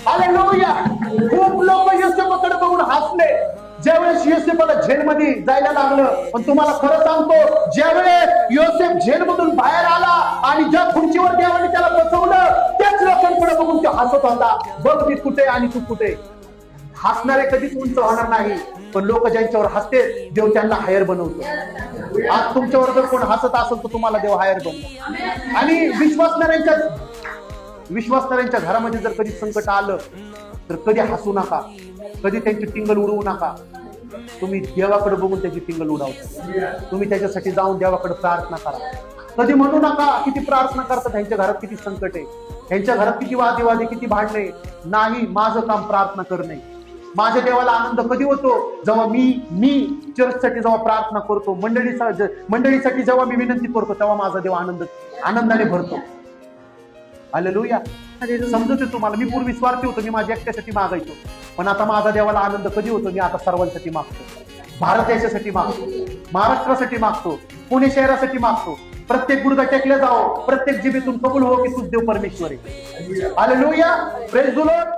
Hallelujah. खूप लोक योसेफाकडे बघून हसले ज्यावेळेस योसेफाला जेलमध्ये जायला लागलं. पण तुम्हाला खरं सांगतो, ज्यावेळेस योसेफ जेलमधून बाहेर आला आणि ज्या खुर्चीवर देवाने त्याला बसवलं, त्याच लोकांकडे बघून तो हसत होता. बघ मी कुठे आणि तू कुठे. हसणारे कधीच उंच होणार नाही, पण लोक ज्यांच्यावर हसते देव त्यांना हायर बनवतो. आज तुमच्यावर जर कोण हसत असेल तर तुम्हाला देव हायर बनवतो. आणि विश्वासणाऱ्यांच्या घरामध्ये जर कधी संकट आलं तर कधी हसू नका, कधी त्यांची टिंगल उडवू नका. तुम्ही देवाकडे बघून त्याची टिंगल उडवता. तुम्ही त्याच्यासाठी जाऊन देवाकडे प्रार्थना करा. कधी म्हणू नका किती प्रार्थना करतात, त्यांच्या घरात किती संकट आहे, त्यांच्या घरात किती वादेवादी, किती भांडणे. नाही, माझं काम प्रार्थना करणे. माझ्या देवाला आनंद कधी होतो जेव्हा मी चर्चसाठी जेव्हा प्रार्थना करतो, मंडळीसाठी जेव्हा मी विनंती करतो, तेव्हा माझा देव आनंदाने भरतो. हालेलुया. समजते तुम्हाला, मी पूर्वी स्वार्थी होतो, मी माझ्या एकट्यासाठी मागायचो. पण आता माझा देवाला आनंद कधी होतो, मी आता सर्वांसाठी मागतो. भारत देशासाठी मागतो, महाराष्ट्रासाठी मागतो, पुणे शहरासाठी मागतो. प्रत्येक गुडघा टेकले जावं, प्रत्येक जिभेतून कबूल हो की तूच देव परमेश्वर आहे. हालेलुया. Praise the Lord.